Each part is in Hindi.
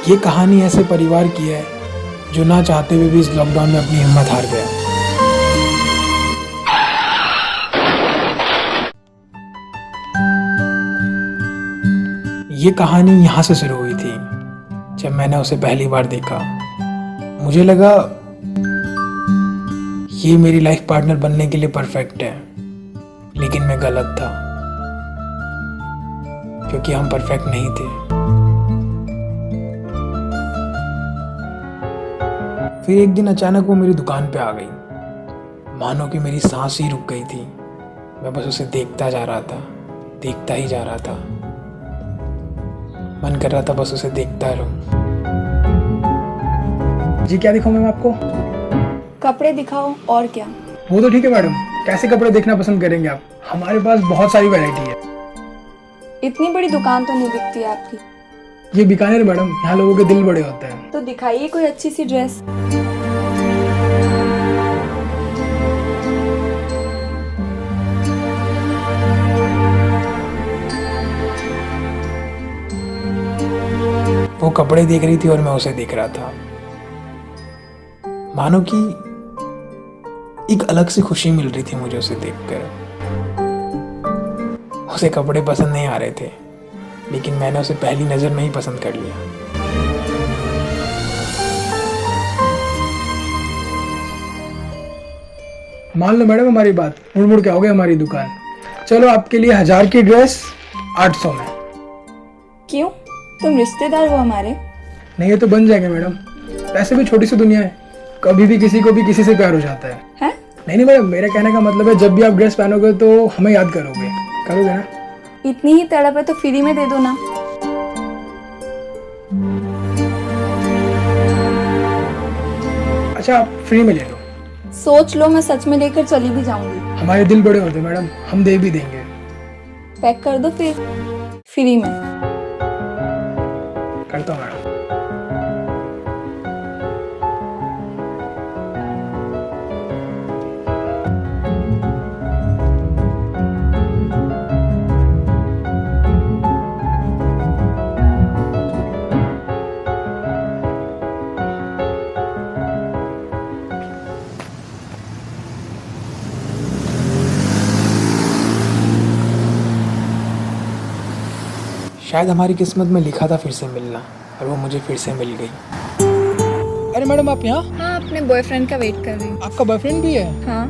ये कहानी ऐसे परिवार की है जो ना चाहते हुए भी इस लॉकडाउन में अपनी हिम्मत हार गया। ये कहानी यहाँ से शुरू हुई थी जब मैंने उसे पहली बार देखा। मुझे लगा ये मेरी लाइफ पार्टनर बनने के लिए परफेक्ट है, लेकिन मैं गलत था क्योंकि हम परफेक्ट नहीं थे। फिर एक दिन अचानक वो मेरी दुकान पे आ गई, मानो कि मेरी सांस ही रुक गई थी। मैं बस उसे देखता जा रहा था, देखता ही जा रहा था। मन कर रहा था बस उसे देखता रहूं। जी क्या दिखाऊं मैम आपको? कपड़े दिखाओ और क्या। वो तो ठीक है मैडम, कैसे कपड़े देखना पसंद करेंगे आप? हमारे पास बहुत सारी वैरायटी है। इतनी बड़ी दुकान तो नहीं दिखती है आपकी। ये बीकानेर मैडम, यहाँ लोगों के दिल बड़े होते हैं। तो दिखाइए कोई अच्छी सी ड्रेस। वो कपड़े देख रही थी और मैं उसे देख रहा था, मानो कि एक अलग सी खुशी मिल रही थी मुझे उसे देखकर। उसे कपड़े पसंद नहीं आ रहे थे, लेकिन मैंने उसे पहली नजर में ही पसंद कर लिया। मान लो मैडम हमारी बात, मुड़ मुड़ के आओगे हमारी दुकान। चलो आपके लिए 1000 की ड्रेस 800 में। क्यों, तुम रिश्तेदार हो हमारे? नहीं ये तो बन जाएंगे मैडम, वैसे भी छोटी सी दुनिया है, कभी भी किसी को भी किसी से प्यार हो जाता है। हैं? नहीं मैडम, मेरा कहने का मतलब है जब भी आप ड्रेस पहनोगे तो हमें याद करोगे ना? इतनी ही तड़प है तो फ्री में दे दो ना। अच्छा आप फ्री में ले लो। सोच लो, मैं सच में लेकर चली भी जाऊंगी। हमारे दिल बड़े होते मैडम, हम दे भी देंगे। पैक कर दो फिर, फ्री में। करता हूँ मैडम। शायद हमारी किस्मत में लिखा था फिर से मिलना, और वो मुझे फिर से मिल गई। अरे मैडम आप यहाँ? हाँ, अपने बॉयफ्रेंड का वेट कर रही हूँ। आपका बॉयफ्रेंड भी है? हाँ,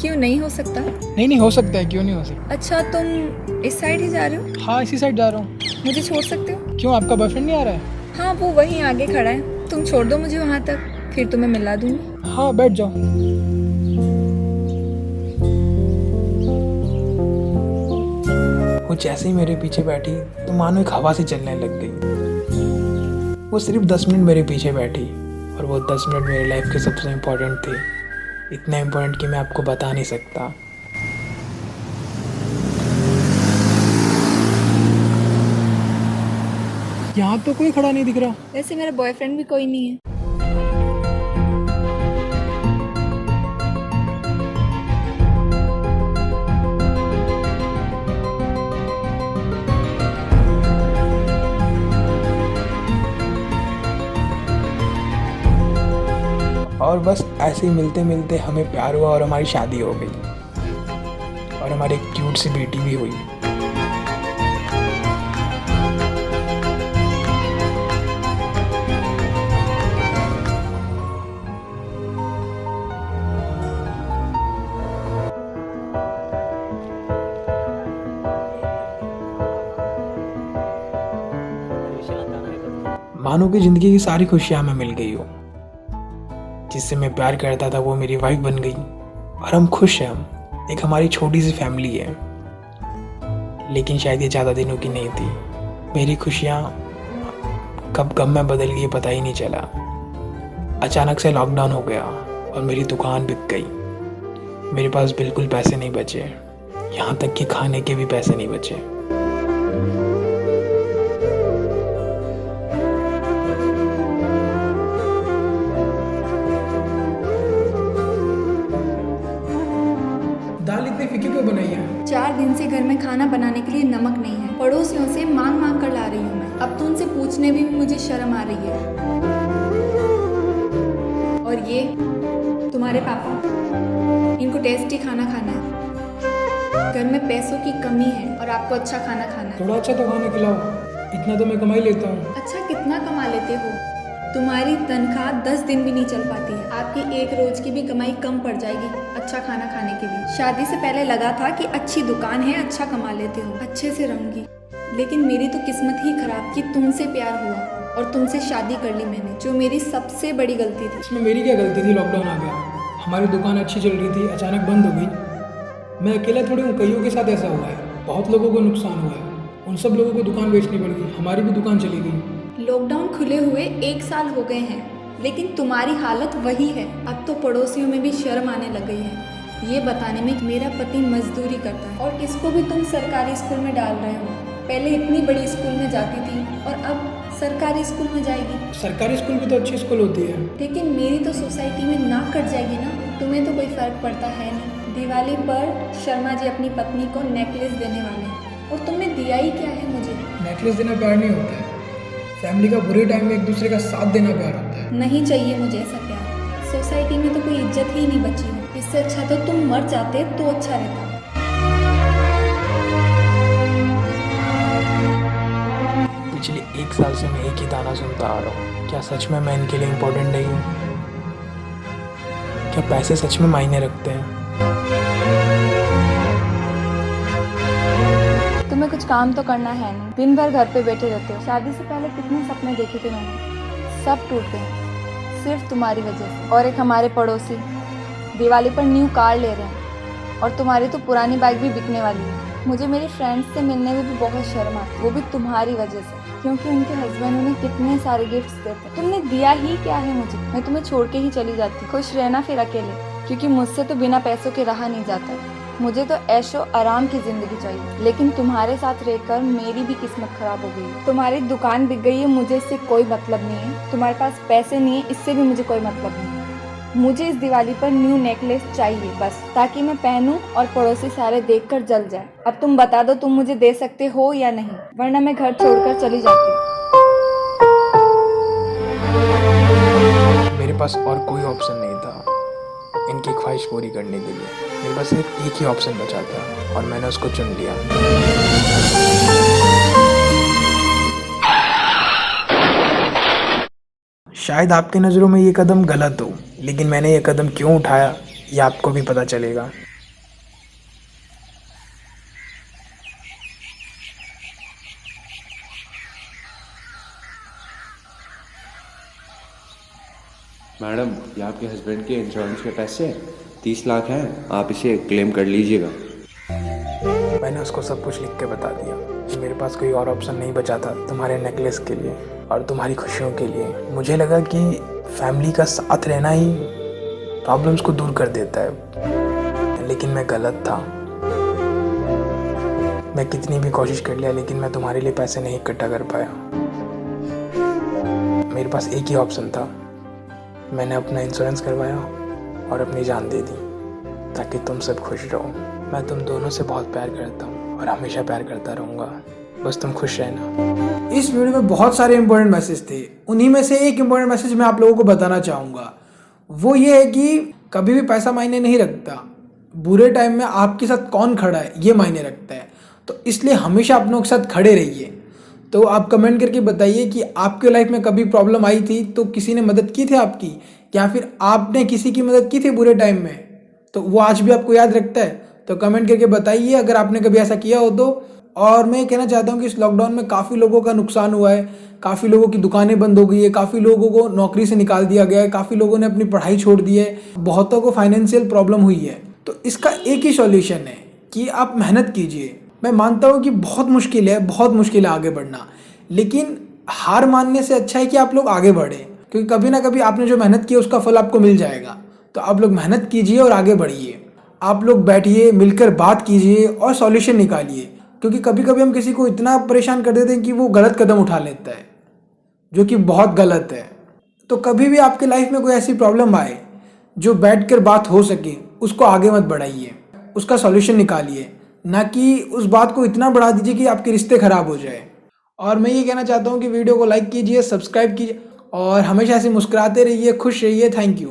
क्यों नहीं हो सकता? नहीं हो सकता है, क्यों नहीं हो सकता? अच्छा, तुम इस साइड ही जा रहे हो? हाँ इसी साइड जा रहा हूँ। मुझे छोड़ सकते हो? क्यों, आपका बॉयफ्रेंड नहीं आ रहा है? हाँ, वो वहीं आगे खड़ा है, तुम छोड़ दो मुझे वहाँ तक, फिर तुम्हें मिला दूंगी। हाँ बैठ जाओ। वो जैसे ही मेरे पीछे बैठी तो मानो एक हवा से चलने लग गई। वो सिर्फ 10 मिनट मेरे पीछे बैठी, और वो 10 मिनट मेरी लाइफ के सबसे इम्पोर्टेंट थे। इतना इम्पोर्टेंट कि मैं आपको बता नहीं सकता। यहाँ तो कोई खड़ा नहीं दिख रहा। वैसे मेरा बॉयफ्रेंड भी कोई नहीं है। और बस ऐसे ही मिलते मिलते हमें प्यार हुआ और हमारी शादी हो गई, और हमारी एक क्यूट सी बेटी भी हुई। मानो कि जिंदगी की सारी खुशियां हमें मिल गई हो। जिससे मैं प्यार करता था वो मेरी वाइफ बन गई, और हम खुश हैं। हम एक हमारी छोटी सी फैमिली है, लेकिन शायद ये ज़्यादा दिनों की नहीं थी। मेरी खुशियाँ कब गम में बदल गई पता ही नहीं चला। अचानक से लॉकडाउन हो गया और मेरी दुकान बिक गई। मेरे पास बिल्कुल पैसे नहीं बचे, यहाँ तक कि खाने के भी पैसे नहीं बचे। दाल इतनी फीकी क्यों बनाई है? 4 दिन से घर में खाना बनाने के लिए नमक नहीं है। पड़ोसियों से मांग मांग कर ला रही हूँ मैं। अब तो उनसे पूछने भी मुझे शर्म आ रही है। और ये तुम्हारे पापा, इनको टेस्टी खाना खाना है। घर में पैसों की कमी है और आपको अच्छा खाना खाना है। थोड़ा अच्छा तो खाना खिलाओ, इतना तो मैं कमा ही लेता हूँ। अच्छा कितना कमा लेते हो? तुम्हारी तनख्वाह 10 दिन भी नहीं चल पाती है। आपकी एक रोज की भी कमाई कम पड़ जाएगी अच्छा खाना खाने के लिए। शादी से पहले लगा था कि अच्छी दुकान है, अच्छा कमा लेते हो, अच्छे से रहूंगी। लेकिन मेरी तो किस्मत ही खराब कि तुमसे प्यार हुआ और तुमसे शादी कर ली मैंने, जो मेरी सबसे बड़ी गलती थी। इसमें मेरी क्या गलती थी? लॉकडाउन आ गया, हमारी दुकान अच्छी चल रही थी, अचानक बंद हो गई। मैं अकेला थोड़ी हूँ, कईयों के साथ ऐसा हुआ है, बहुत लोगों को नुकसान हुआ है। उन सब लोगों को दुकान बेचनी पड़ गई, हमारी भी दुकान चली गई। लॉकडाउन खुले हुए 1 साल हो गए हैं, लेकिन तुम्हारी हालत वही है। अब तो पड़ोसियों में भी शर्म आने लग गई है ये बताने में कि मेरा पति मजदूरी करता है और इसको भी तुम सरकारी स्कूल में डाल रहे हो। पहले इतनी बड़ी स्कूल में जाती थी और अब सरकारी स्कूल में जाएगी। सरकारी स्कूल भी तो अच्छी स्कूल होती है। लेकिन मेरी तो सोसाइटी में नाक कट जाएगी ना। तुम्हें तो कोई फर्क पड़ता है नहीं। दिवाली पर शर्मा जी अपनी पत्नी को नेकलेस देने वाले हैं और तुमने दिया ही क्या है मुझे? नेकलेस देना प्यार नहीं होता है, फैमिली का बुरे टाइम में एक दूसरे का साथ देना प्यार होता है। नहीं चाहिए मुझे ऐसा प्यार। सोसाइटी में तो कोई इज्जत ही नहीं बची है। इससे अच्छा तो तुम मर जाते तो अच्छा रहता। पिछले 1 साल से मैं एक ही गाना सुनता आ रहा हूँ। क्या सच में मैं इनके लिए इम्पोर्टेंट नहीं हूँ? क्या पैसे सच में मायने रखते हैं? तुम्हें कुछ काम तो करना है नहीं, दिन भर घर पे बैठे रहते हो। शादी से पहले कितने सपने देखे थे मैंने, सब टूट गए सिर्फ तुम्हारी वजह से। और एक हमारे पड़ोसी दिवाली पर न्यू कार ले रहे हैं और तुम्हारी तो पुरानी बाइक भी बिकने वाली है। मुझे मेरे फ्रेंड्स से मिलने में भी बहुत शर्म आती, वो भी तुम्हारी वजह से, क्योंकि उनके हस्बैंड उन्हें कितने सारे गिफ्ट्स देते। तुमने दिया ही क्या है मुझे? मैं तुम्हें छोड़ के ही चली जाती। खुश रहना फिर अकेले, क्योंकि मुझसे तो बिना पैसों के रहा नहीं जाता। मुझे तो ऐशो आराम की जिंदगी चाहिए, लेकिन तुम्हारे साथ रहकर मेरी भी किस्मत खराब हो गई। तुम्हारी दुकान बिक गई है, मुझे इससे कोई मतलब नहीं है। तुम्हारे पास पैसे नहीं है, इससे भी मुझे कोई मतलब नहीं है। मुझे इस दिवाली पर न्यू नेकलेस चाहिए बस, ताकि मैं पहनूं और पड़ोसी सारे देखकर जल जाए। अब तुम बता दो तुम मुझे दे सकते हो या नहीं, वरना मैं घर छोड़कर चली जाती। मेरे पास और कोई ऑप्शन नहीं था इनकी ख्वाहिश पूरी करने के लिए। मेरे पास सिर्फ एक ही ऑप्शन बचा था और मैंने उसको चुन लिया। शायद आपकी नज़रों में ये कदम गलत हो, लेकिन मैंने ये कदम क्यों उठाया ये आपको भी पता चलेगा। मैडम, ये आपके हस्बैंड के इंश्योरेंस के पैसे 30 लाख हैं, आप इसे क्लेम कर लीजिएगा। मैंने उसको सब कुछ लिख के बता दिया कि मेरे पास कोई और ऑप्शन नहीं बचा था तुम्हारे नेकलेस के लिए और तुम्हारी खुशियों के लिए। मुझे लगा कि फैमिली का साथ रहना ही प्रॉब्लम्स को दूर कर देता है, लेकिन मैं गलत था। मैं कितनी भी कोशिश कर लिया, लेकिन मैं तुम्हारे लिए पैसे नहीं इकट्ठा कर पाया। मेरे पास एक ही ऑप्शन था, मैंने अपना इंश्योरेंस करवाया और अपनी जान दे दी ताकि तुम सब खुश रहो। मैं तुम दोनों से बहुत प्यार करता हूँ और हमेशा प्यार करता रहूँगा, बस तुम खुश रहना। इस वीडियो में बहुत सारे इंपॉर्टेंट मैसेज थे, उन्हीं में से एक इंपॉर्टेंट मैसेज मैं आप लोगों को बताना चाहूँगा। वो ये है कि कभी भी पैसा मायने नहीं रखता, बुरे टाइम में आपके साथ कौन खड़ा है ये मायने रखता है। तो इसलिए हमेशा अपनों के साथ खड़े रहिए। तो आप कमेंट करके बताइए कि आपके लाइफ में कभी प्रॉब्लम आई थी तो किसी ने मदद की थी आपकी, या फिर आपने किसी की मदद की थी बुरे टाइम में, तो वो आज भी आपको याद रखता है। तो कमेंट करके बताइए अगर आपने कभी ऐसा किया हो तो। और मैं कहना चाहता हूँ कि इस लॉकडाउन में काफ़ी लोगों का नुकसान हुआ है, काफ़ी लोगों की दुकानें बंद हो गई है, काफ़ी लोगों को नौकरी से निकाल दिया गया है, काफ़ी लोगों ने अपनी पढ़ाई छोड़ दी है, बहुतों को फाइनेंशियल प्रॉब्लम हुई है। तो इसका एक ही सॉल्यूशन है कि आप मेहनत कीजिए। मैं मानता हूँ कि बहुत मुश्किल है आगे बढ़ना, लेकिन हार मानने से अच्छा है कि आप लोग आगे बढ़ें, क्योंकि कभी ना कभी आपने जो मेहनत की है उसका फल आपको मिल जाएगा। तो आप लोग मेहनत कीजिए और आगे बढ़िए। आप लोग बैठिए, मिलकर बात कीजिए और सॉल्यूशन निकालिए, क्योंकि कभी कभी हम किसी को इतना परेशान कर देते हैं कि वो गलत कदम उठा लेता है, जो कि बहुत गलत है। तो कभी भी आपके लाइफ में कोई ऐसी प्रॉब्लम आए जो बैठकर बात हो सके, उसको आगे मत बढ़ाइए, उसका सॉल्यूशन निकालिए, ना कि उस बात को इतना बढ़ा दीजिए कि आपके रिश्ते खराब हो जाए। और मैं ये कहना चाहता हूँ कि वीडियो को लाइक कीजिए, सब्सक्राइब कीजिए और हमेशा ऐसे मुस्कुराते रहिए, खुश रहिए। Thank you.